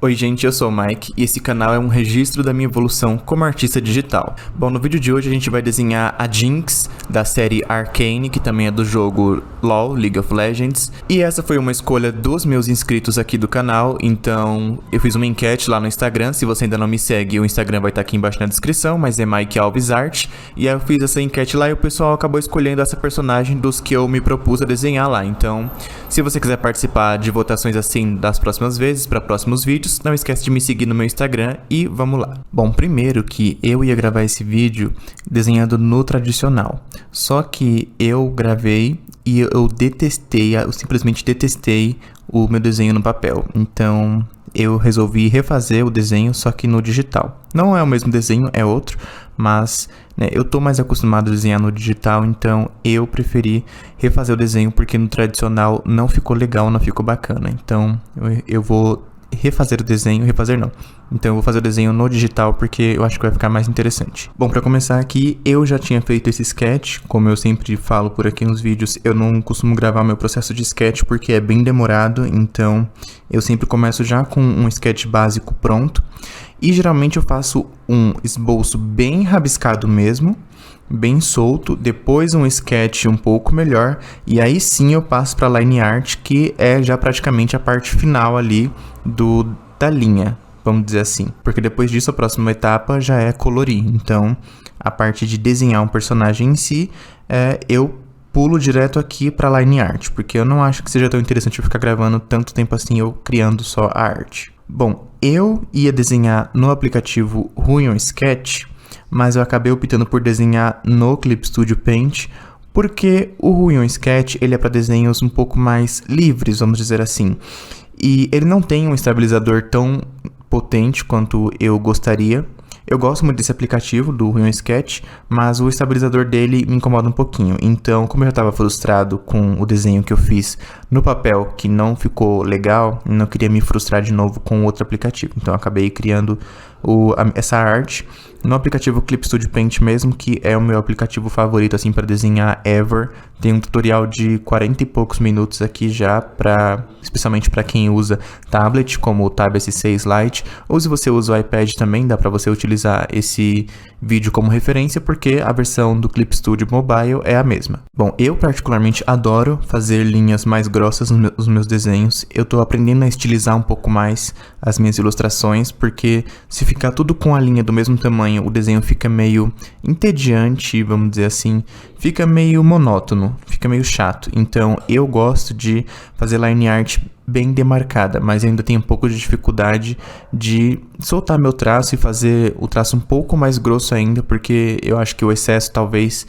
Oi gente, eu sou o Mike e esse canal é um registro da minha evolução como artista digital. Bom, no vídeo de hoje a gente vai desenhar a Jinx da série Arcane, que também é do jogo LoL, League of Legends. E essa foi uma escolha dos meus inscritos aqui do canal, então eu fiz uma enquete lá no Instagram. Se você ainda não me segue, o Instagram vai estar aqui embaixo na descrição, mas é Mike Alves Art. E aí eu fiz essa enquete lá e o pessoal acabou escolhendo essa personagem dos que eu me propus a desenhar lá. Então, se você quiser participar de votações assim das próximas vezes, para próximos vídeos, não esquece de me seguir no meu Instagram e vamos lá. Bom, primeiro que eu ia gravar esse vídeo desenhando no tradicional, só que eu gravei e eu simplesmente detestei o meu desenho no papel, então eu resolvi refazer o desenho, só que no digital. Não é o mesmo desenho, é outro, mas eu tô mais acostumado a desenhar no digital, então eu preferi refazer o desenho porque no tradicional não ficou legal, não ficou bacana. Então eu vou refazer o desenho, então eu vou fazer o desenho no digital porque eu acho que vai ficar mais interessante. Bom, para começar aqui, eu já tinha feito esse sketch, como eu sempre falo por aqui nos vídeos, eu não costumo gravar meu processo de sketch porque é bem demorado, então eu sempre começo já com um sketch básico pronto, e geralmente eu faço um esboço bem rabiscado mesmo, bem solto, depois um sketch um pouco melhor, e aí sim eu passo para line art, que é já praticamente a parte final ali da linha, vamos dizer assim, porque depois disso a próxima etapa já é colorir. Então a parte de desenhar um personagem em si, eu pulo direto aqui para line art, porque eu não acho que seja tão interessante eu ficar gravando tanto tempo assim eu criando só a arte. Bom, eu ia desenhar no aplicativo Huion Sketch, mas eu acabei optando por desenhar no Clip Studio Paint, porque o Huion Sketch ele é para desenhos um pouco mais livres, vamos dizer assim. E ele não tem um estabilizador tão potente quanto eu gostaria. Eu gosto muito desse aplicativo, do Huion Sketch, mas o estabilizador dele me incomoda um pouquinho. Então, como eu já estava frustrado com o desenho que eu fiz no papel, que não ficou legal, não queria me frustrar de novo com outro aplicativo. Então, eu acabei criando essa arte no aplicativo Clip Studio Paint mesmo, que é o meu aplicativo favorito assim para desenhar ever. Tem um tutorial de 40 e poucos minutos aqui já, especialmente para quem usa tablet, como o Tab S6 Lite, ou se você usa o iPad também, dá para você utilizar esse vídeo como referência, porque a versão do Clip Studio Mobile é a mesma. Bom, eu particularmente adoro fazer linhas mais grossas nos meus desenhos. Eu tô aprendendo a estilizar um pouco mais as minhas ilustrações, porque se ficar tudo com a linha do mesmo tamanho, o desenho fica meio entediante, vamos dizer assim, fica meio monótono, fica meio chato. Então eu gosto de fazer line art bem demarcada, mas ainda tenho um pouco de dificuldade de soltar meu traço e fazer o traço um pouco mais grosso ainda, porque eu acho que o excesso talvez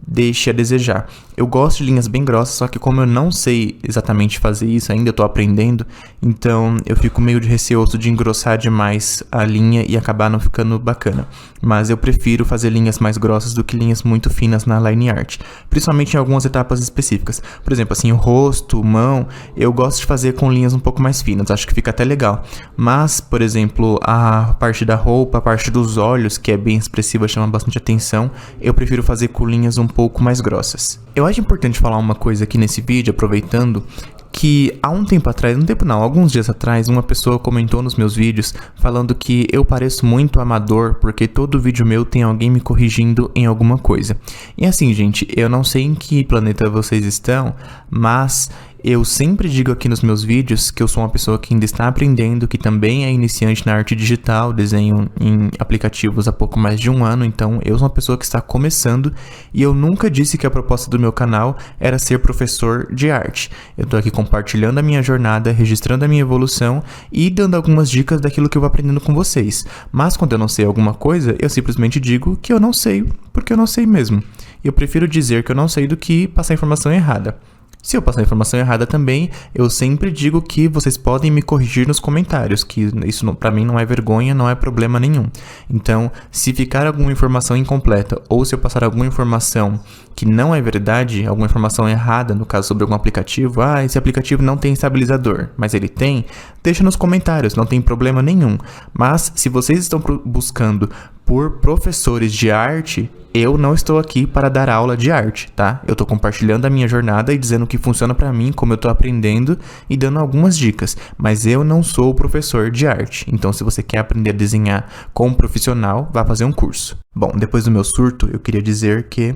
deixe a desejar. Eu gosto de linhas bem grossas, só que como eu não sei exatamente fazer isso ainda, eu tô aprendendo, então eu fico meio de receoso de engrossar demais a linha e acabar não ficando bacana. Mas eu prefiro fazer linhas mais grossas do que linhas muito finas na line art, principalmente em algumas etapas específicas. Por exemplo, assim, o rosto, mão, eu gosto de fazer com linhas um pouco mais finas, acho que fica até legal. Mas, por exemplo, a parte da roupa, a parte dos olhos, que é bem expressiva, chama bastante atenção, eu prefiro fazer com linhas um pouco mais grossas. Eu acho importante falar uma coisa aqui nesse vídeo, aproveitando, que há alguns dias atrás, uma pessoa comentou nos meus vídeos falando que eu pareço muito amador porque todo vídeo meu tem alguém me corrigindo em alguma coisa. E assim, gente, eu não sei em que planeta vocês estão, mas eu sempre digo aqui nos meus vídeos que eu sou uma pessoa que ainda está aprendendo, que também é iniciante na arte digital, desenho em aplicativos há pouco mais de um ano, então eu sou uma pessoa que está começando e eu nunca disse que a proposta do meu canal era ser professor de arte. Eu tô aqui compartilhando a minha jornada, registrando a minha evolução e dando algumas dicas daquilo que eu vou aprendendo com vocês. Mas quando eu não sei alguma coisa, eu simplesmente digo que eu não sei, porque eu não sei mesmo. Eu prefiro dizer que eu não sei do que passar informação errada. Se eu passar informação errada também, eu sempre digo que vocês podem me corrigir nos comentários, que isso pra mim não é vergonha, não é problema nenhum. Então, se ficar alguma informação incompleta, ou se eu passar alguma informação que não é verdade, alguma informação errada, no caso sobre algum aplicativo, esse aplicativo não tem estabilizador, mas ele tem, deixa nos comentários, não tem problema nenhum. Mas, se vocês estão buscando por professores de arte, eu não estou aqui para dar aula de arte, tá? Eu tô compartilhando a minha jornada e dizendo o que funciona pra mim, como eu tô aprendendo e dando algumas dicas. Mas eu não sou o professor de arte. Então, se você quer aprender a desenhar com um profissional, vá fazer um curso. Bom, depois do meu surto, eu queria dizer que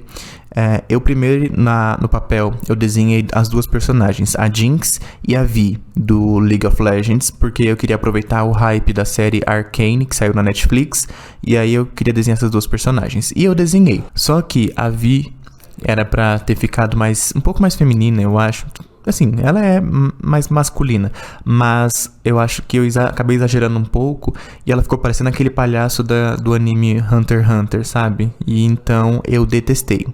eu primeiro, no papel, eu desenhei as duas personagens, a Jinx e a Vi, do League of Legends, porque eu queria aproveitar o hype da série Arcane, que saiu na Netflix, e aí eu queria desenhar essas duas personagens. E eu desenhei. Só que a Vi era pra ter ficado um pouco mais feminina, eu acho. Assim, ela é mais masculina, mas eu acho que eu acabei exagerando um pouco e ela ficou parecendo aquele palhaço do anime Hunter x Hunter, sabe? E então eu detestei.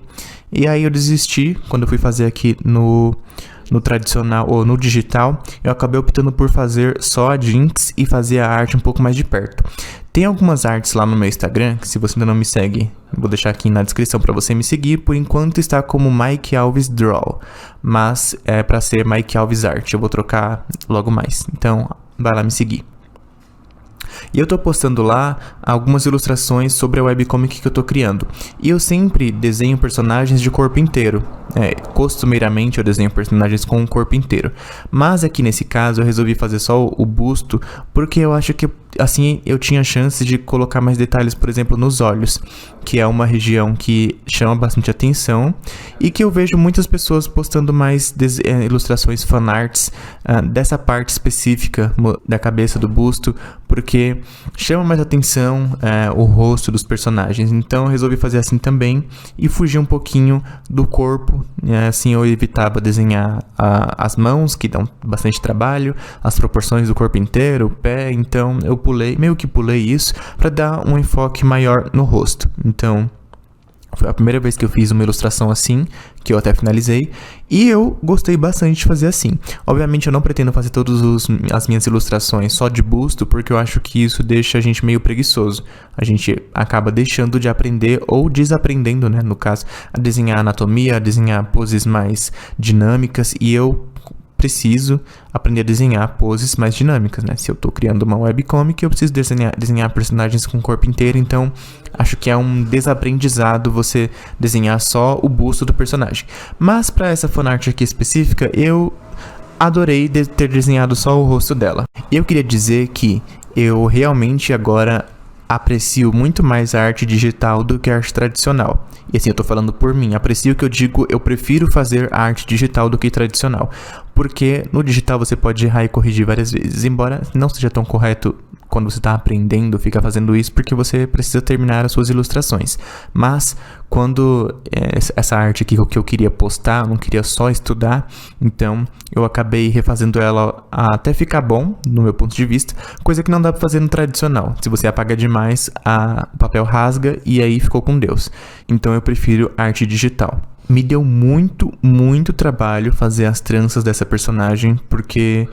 E aí eu desisti quando eu fui fazer aqui no tradicional ou no digital, eu acabei optando por fazer só a Jinx e fazer a arte um pouco mais de perto. Tem algumas artes lá no meu Instagram, que se você ainda não me segue, vou deixar aqui na descrição para você me seguir. Por enquanto está como Mike Alves Draw, mas é para ser Mike Alves Art. Eu vou trocar logo mais, então vai lá me seguir. E eu tô postando lá algumas ilustrações sobre a webcomic que eu tô criando. E eu sempre desenho personagens de corpo inteiro. Costumeiramente eu desenho personagens com o corpo inteiro. Mas aqui nesse caso eu resolvi fazer só o busto, porque eu acho que assim eu tinha chance de colocar mais detalhes, por exemplo, nos olhos, que é uma região que chama bastante atenção e que eu vejo muitas pessoas postando mais ilustrações fanarts dessa parte específica da cabeça do busto, porque chama mais atenção o rosto dos personagens. Então eu resolvi fazer assim também e fugir um pouquinho do corpo. Assim eu evitava desenhar as mãos, que dão bastante trabalho, as proporções do corpo inteiro, o pé. Então eu meio que pulei isso para dar um enfoque maior no rosto. Então foi a primeira vez que eu fiz uma ilustração assim, que eu até finalizei, e eu gostei bastante de fazer assim. Obviamente eu não pretendo fazer todas as minhas ilustrações só de busto, porque eu acho que isso deixa a gente meio preguiçoso. A gente acaba deixando de aprender ou desaprendendo, né, no caso, a desenhar anatomia, a desenhar poses mais dinâmicas, e eu preciso aprender a desenhar poses mais dinâmicas, né? Se eu tô criando uma webcomic, eu preciso desenhar personagens com o corpo inteiro, então acho que é um desaprendizado você desenhar só o busto do personagem. Mas para essa fanart aqui específica, eu adorei ter desenhado só o rosto dela. Eu queria dizer que eu realmente agora aprecio muito mais a arte digital do que a arte tradicional. E assim, eu tô falando por mim, aprecio que eu digo, eu prefiro fazer a arte digital do que tradicional. Porque no digital você pode errar e corrigir várias vezes, embora não seja tão correto quando você está aprendendo, fica fazendo isso porque você precisa terminar as suas ilustrações. Mas quando essa arte aqui que eu queria postar, eu não queria só estudar, então eu acabei refazendo ela até ficar bom, no meu ponto de vista, coisa que não dá para fazer no tradicional. Se você apaga demais, o papel rasga e aí ficou com Deus. Então eu prefiro arte digital. Me deu muito, muito trabalho fazer as tranças dessa personagem, porque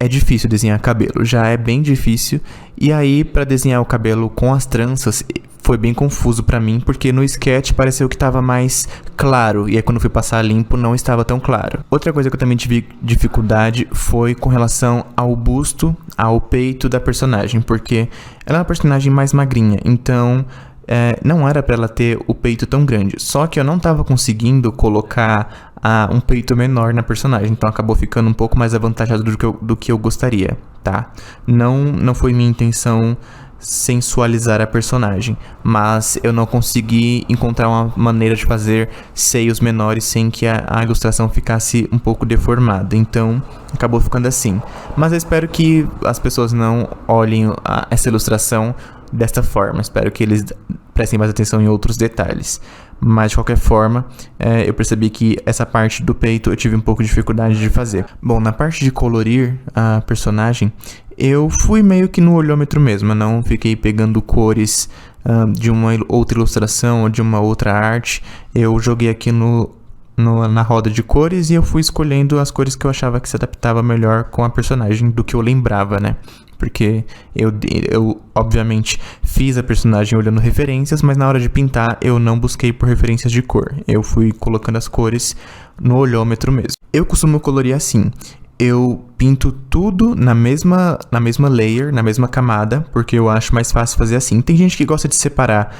é difícil desenhar cabelo, já é bem difícil. E aí, pra desenhar o cabelo com as tranças, foi bem confuso pra mim, porque no sketch pareceu que tava mais claro, e aí quando fui passar limpo não estava tão claro. Outra coisa que eu também tive dificuldade foi com relação ao busto, ao peito da personagem, porque ela é uma personagem mais magrinha, então não era pra ela ter o peito tão grande. Só que eu não tava conseguindo colocar um peito menor na personagem, então acabou ficando um pouco mais avantajado do que eu gostaria, tá? Não foi minha intenção sensualizar a personagem, mas eu não consegui encontrar uma maneira de fazer seios menores sem que a ilustração ficasse um pouco deformada, então acabou ficando assim. Mas eu espero que as pessoas não olhem essa ilustração desta forma, espero que eles prestem mais atenção em outros detalhes. Mas de qualquer forma, eu percebi que essa parte do peito eu tive um pouco de dificuldade de fazer. Bom, na parte de colorir a personagem, eu fui meio que no olhômetro mesmo, eu não fiquei pegando cores de uma outra ilustração ou de uma outra arte. Eu joguei aqui na roda de cores e eu fui escolhendo as cores que eu achava que se adaptava melhor com a personagem do que eu lembrava, né? Porque eu obviamente fiz a personagem olhando referências, mas na hora de pintar eu não busquei por referências de cor. Eu fui colocando as cores no olhômetro mesmo. Eu costumo colorir assim. eu pinto tudo na mesma layer, na mesma camada, porque eu acho mais fácil fazer assim. Tem gente que gosta de separar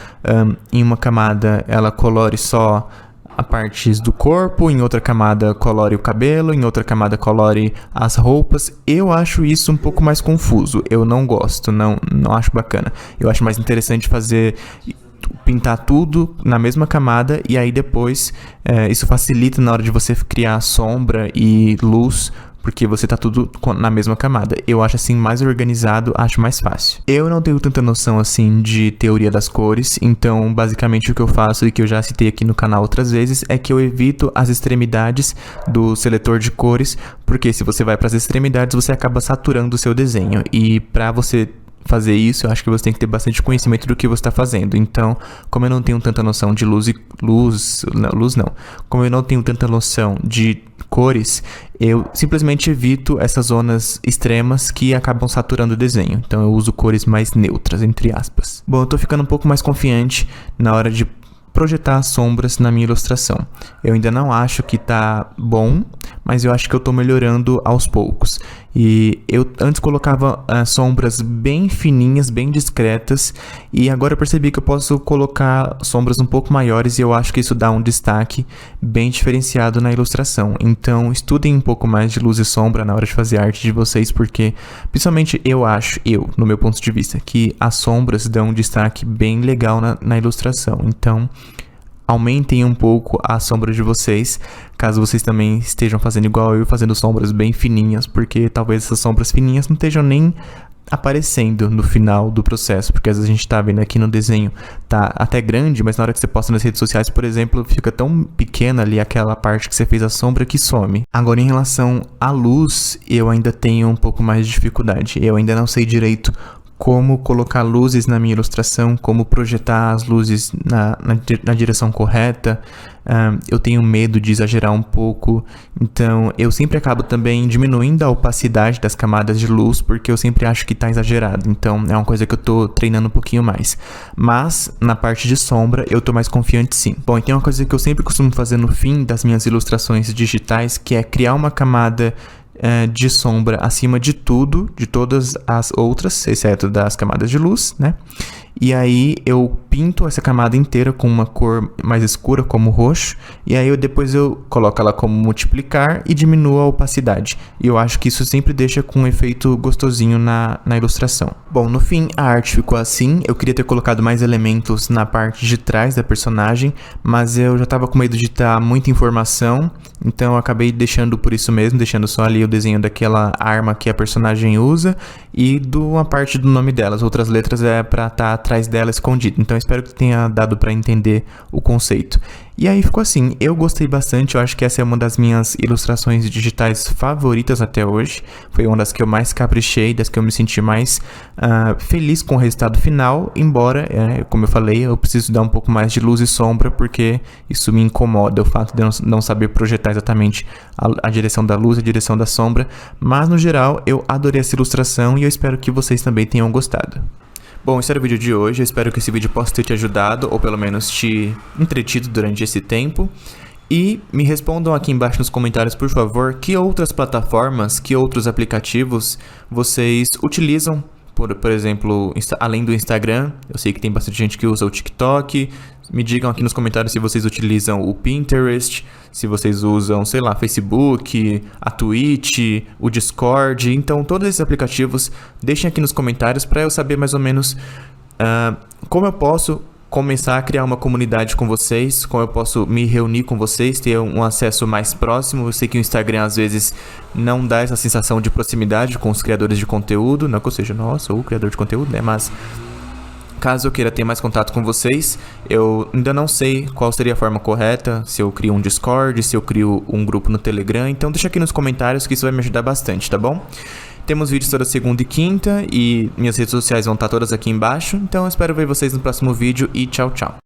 em uma camada, ela colore só a partes do corpo, em outra camada colore o cabelo, em outra camada colore as roupas. Eu acho isso um pouco mais confuso, eu não gosto, não acho bacana. Eu acho mais interessante pintar tudo na mesma camada e aí depois isso facilita na hora de você criar sombra e luz, porque você tá tudo na mesma camada. Eu acho assim mais organizado, acho mais fácil. Eu não tenho tanta noção assim de teoria das cores, então basicamente o que eu faço e que eu já citei aqui no canal outras vezes é que eu evito as extremidades do seletor de cores, porque se você vai para as extremidades você acaba saturando o seu desenho, e para você fazer isso, eu acho que você tem que ter bastante conhecimento do que você está fazendo. Então, como eu não tenho tanta noção de como eu não tenho tanta noção de cores, eu simplesmente evito essas zonas extremas que acabam saturando o desenho. Então, eu uso cores mais neutras, entre aspas. Bom, eu tô ficando um pouco mais confiante na hora de projetar sombras na minha ilustração. Eu ainda não acho que tá bom, mas eu acho que eu tô melhorando aos poucos. E eu antes colocava sombras bem fininhas, bem discretas, e agora eu percebi que eu posso colocar sombras um pouco maiores e eu acho que isso dá um destaque bem diferenciado na ilustração. Então estudem um pouco mais de luz e sombra na hora de fazer arte de vocês, porque principalmente no meu ponto de vista, que as sombras dão um destaque bem legal na ilustração. Então aumentem um pouco a sombra de vocês, caso vocês também estejam fazendo igual eu, fazendo sombras bem fininhas, porque talvez essas sombras fininhas não estejam nem aparecendo no final do processo, porque às vezes a gente tá vendo aqui no desenho, tá até grande, mas na hora que você posta nas redes sociais, por exemplo, fica tão pequena ali aquela parte que você fez a sombra que some. Agora, em relação à luz, eu ainda tenho um pouco mais de dificuldade. Eu ainda não sei direito como colocar luzes na minha ilustração, como projetar as luzes na direção correta. Eu tenho medo de exagerar um pouco, então eu sempre acabo também diminuindo a opacidade das camadas de luz, porque eu sempre acho que está exagerado. Então é uma coisa que eu estou treinando um pouquinho mais. Mas na parte de sombra eu estou mais confiante, sim. Bom, e tem uma coisa que eu sempre costumo fazer no fim das minhas ilustrações digitais, que é criar uma camada de sombra acima de tudo, de todas as outras, exceto das camadas de luz, né? E aí eu pinto essa camada inteira com uma cor mais escura, como roxo, e aí depois eu coloco ela como multiplicar e diminuo a opacidade. E eu acho que isso sempre deixa com um efeito gostosinho na ilustração. Bom, no fim a arte ficou assim. Eu queria ter colocado mais elementos na parte de trás da personagem, mas eu já estava com medo de estar muita informação, então eu acabei deixando por isso mesmo, deixando só ali o desenho daquela arma que a personagem usa e uma parte do nome dela. As outras letras é para estar atrás dela escondido. Então eu espero que tenha dado para entender o conceito. E aí ficou assim, eu gostei bastante, eu acho que essa é uma das minhas ilustrações digitais favoritas até hoje. Foi uma das que eu mais caprichei, das que eu me senti mais feliz com o resultado final, embora, como eu falei, eu preciso dar um pouco mais de luz e sombra, porque isso me incomoda, o fato de eu não saber projetar exatamente a direção da luz e a direção da sombra. Mas no geral, eu adorei essa ilustração e eu espero que vocês também tenham gostado. Bom, esse era o vídeo de hoje, eu espero que esse vídeo possa ter te ajudado, ou pelo menos te entretido durante esse tempo. E me respondam aqui embaixo nos comentários, por favor, que outras plataformas, que outros aplicativos vocês utilizam, por exemplo, além do Instagram. Eu sei que tem bastante gente que usa o TikTok. Me digam aqui nos comentários se vocês utilizam o Pinterest, se vocês usam, sei lá, Facebook, a Twitch, o Discord. Então, todos esses aplicativos, deixem aqui nos comentários para eu saber mais ou menos como eu posso começar a criar uma comunidade com vocês, como eu posso me reunir com vocês, ter um acesso mais próximo. Eu sei que o Instagram às vezes não dá essa sensação de proximidade com os criadores de conteúdo, não que eu seja, nossa, o criador de conteúdo, né, mas caso eu queira ter mais contato com vocês, eu ainda não sei qual seria a forma correta, se eu crio um Discord, se eu crio um grupo no Telegram. Então deixa aqui nos comentários que isso vai me ajudar bastante, tá bom? Temos vídeos toda segunda e quinta e minhas redes sociais vão estar todas aqui embaixo. Então eu espero ver vocês no próximo vídeo e tchau, tchau.